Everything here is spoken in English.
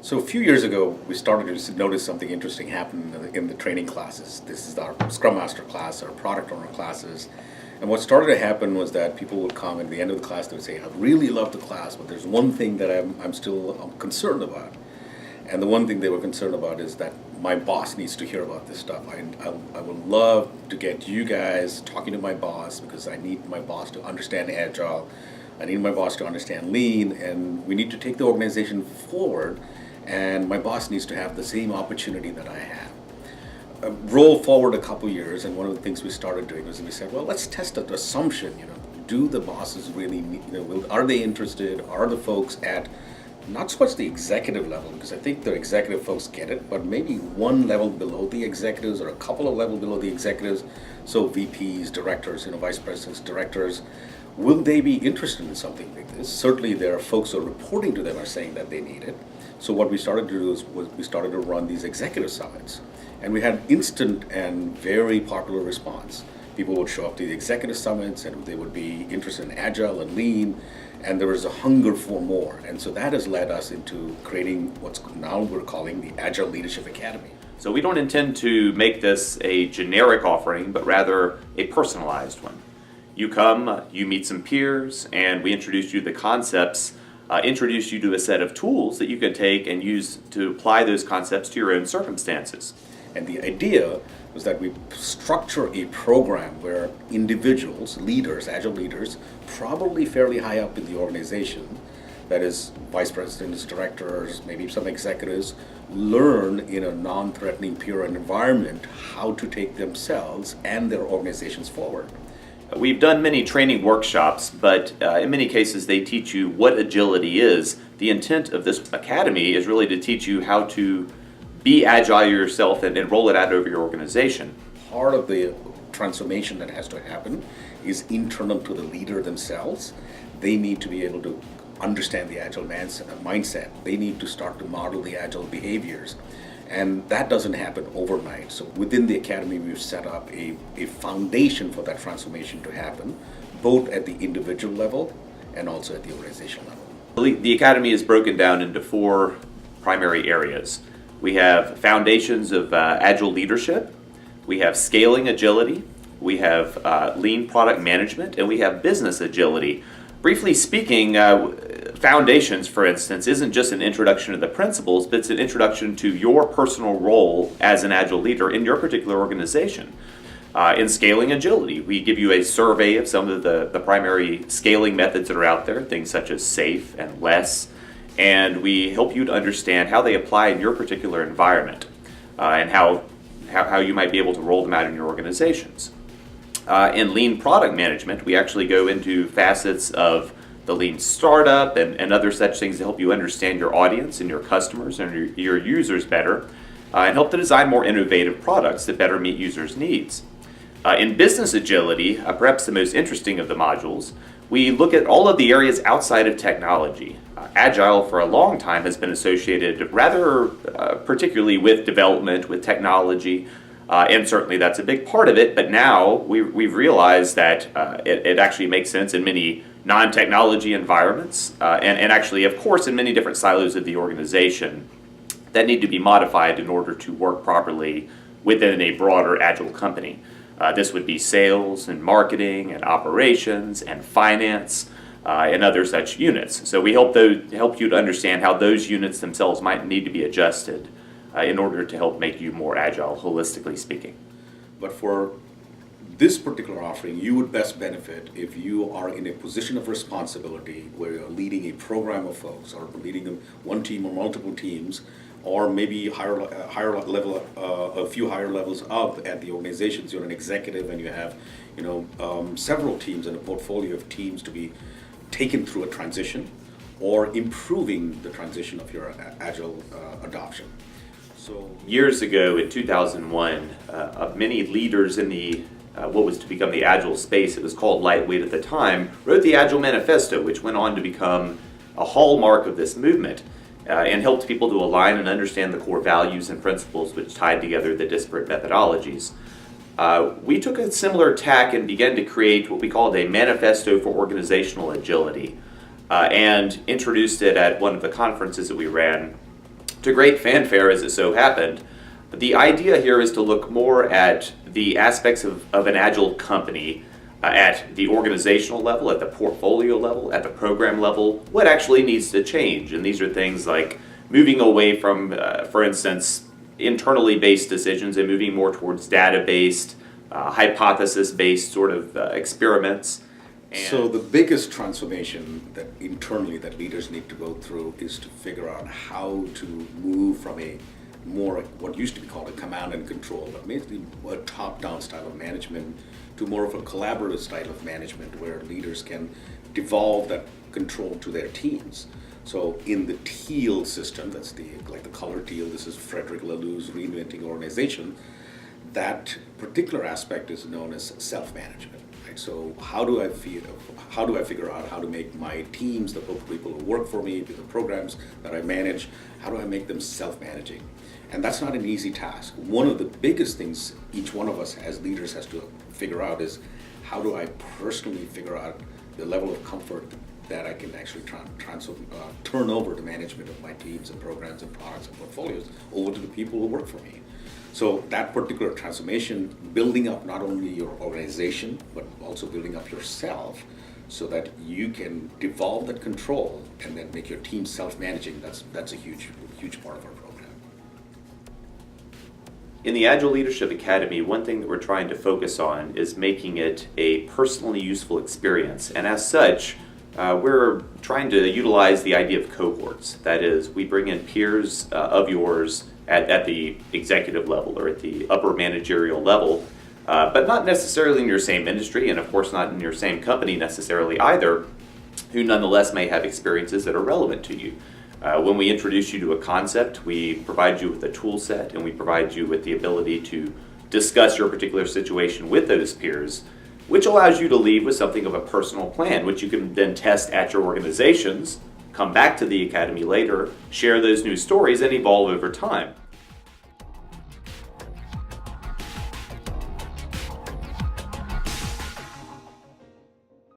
So a few years ago, we started to notice something interesting happen in the training classes. This is our Scrum Master class, our Product Owner classes. And what started to happen was that people would come at the end of the class, they would say, I really love the class, but there's one thing that I'm still concerned about. And the one thing they were concerned about is that my boss needs to hear about this stuff. I would love to get you guys talking to my boss because I need my boss to understand Agile. I need my boss to understand Lean, and we need to take the organization forward, and my boss needs to have the same opportunity that I have. Roll forward a couple years, and one of the things we started doing was we said, well, let's test that assumption. Do the bosses really need, are they interested? Are the folks at not so much the executive level, because I think the executive folks get it, but maybe one level below the executives or a couple of levels below the executives, so VPs, directors, vice presidents, directors, will they be interested in something like this? Certainly there are folks who are reporting to them are saying that they need it. So what we started to do was we started to run these executive summits. And we had instant and very popular response. People would show up to the executive summits and they would be interested in Agile and Lean, and there was a hunger for more. And so that has led us into creating what's now we're calling the Agile Leadership Academy. So we don't intend to make this a generic offering, but rather a personalized one. You come, you meet some peers, and we introduce you to the concepts, introduce you to a set of tools that you can take and use to apply those concepts to your own circumstances. And the idea was that we structure a program where individuals, leaders, Agile leaders, probably fairly high up in the organization, that is vice presidents, directors, maybe some executives, learn in a non-threatening peer environment how to take themselves and their organizations forward. We've done many training workshops, but in many cases they teach you what agility is. The intent of this academy is really to teach you how to be agile yourself and roll it out over your organization. Part of the transformation that has to happen is internal to the leader themselves. They need to be able to understand the agile mindset. They need to start to model the agile behaviors. And that doesn't happen overnight. So within the academy, we've set up a foundation for that transformation to happen, both at the individual level and also at the organization level. The academy is broken down into 4 primary areas. We have foundations of agile leadership, we have scaling agility, we have lean product management, and we have business agility. Briefly speaking, foundations, for instance, isn't just an introduction to the principles, but it's an introduction to your personal role as an agile leader in your particular organization. In scaling agility, we give you a survey of some of the primary scaling methods that are out there, things such as SAFe and LESS, and we help you to understand how they apply in your particular environment and how you might be able to roll them out in your organizations. In lean product management, we actually go into facets of the lean startup and other such things to help you understand your audience and your customers and your users better and help to design more innovative products that better meet users' needs. In business agility, perhaps the most interesting of the modules, we look at all of the areas outside of technology. Agile for a long time has been associated rather particularly with development, with technology, and certainly that's a big part of it, but now we've realized that it actually makes sense in many non-technology environments, and actually, of course, in many different silos of the organization that need to be modified in order to work properly within a broader Agile company. This would be sales and marketing and operations and finance and other such units. So we help you to understand how those units themselves might need to be adjusted in order to help make you more agile, holistically speaking. But for this particular offering, you would best benefit if you are in a position of responsibility where you're leading a program of folks or leading one team or multiple teams, or maybe higher level, a few higher levels up at the organizations. You're an executive and you have several teams and a portfolio of teams to be taken through a transition or improving the transition of your Agile adoption. So years ago in 2001, many leaders in the what was to become the Agile space, it was called lightweight at the time, wrote the Agile Manifesto, which went on to become a hallmark of this movement and helped people to align and understand the core values and principles which tied together the disparate methodologies. We took a similar tack and began to create what we called a manifesto for organizational agility and introduced it at one of the conferences that we ran to great fanfare as it so happened. The idea here is to look more at the aspects of an agile company at the organizational level, at the portfolio level, at the program level, what actually needs to change. And these are things like moving away from, for instance, internally based decisions and moving more towards data-based, hypothesis-based sort of experiments. So the biggest transformation that internally that leaders need to go through is to figure out how to move from a more what used to be called a command and control, but basically a top-down style of management to more of a collaborative style of management where leaders can devolve that control to their teams. So in the teal system, that's the color teal, this is Frederick Laloux's Reinventing Organization, that particular aspect is known as self-management. Right? So how do I figure out how to make my teams, the people who work for me, the programs that I manage, how do I make them self-managing? And that's not an easy task. One of the biggest things each one of us as leaders has to figure out is how do I personally figure out the level of comfort that I can actually turn over the management of my teams and programs and products and portfolios over to the people who work for me. So that particular transformation, building up not only your organization, but also building up yourself so that you can devolve that control and then make your team self-managing, that's a huge part of our program. In the Agile Leadership Academy, one thing that we're trying to focus on is making it a personally useful experience. And as such, we're trying to utilize the idea of cohorts. That is, we bring in peers of yours at the executive level or at the upper managerial level, but not necessarily in your same industry, and of course not in your same company necessarily either, who nonetheless may have experiences that are relevant to you. When we introduce you to a concept, we provide you with a tool set and we provide you with the ability to discuss your particular situation with those peers, which allows you to leave with something of a personal plan, which you can then test at your organizations, come back to the academy later, share those new stories, and evolve over time.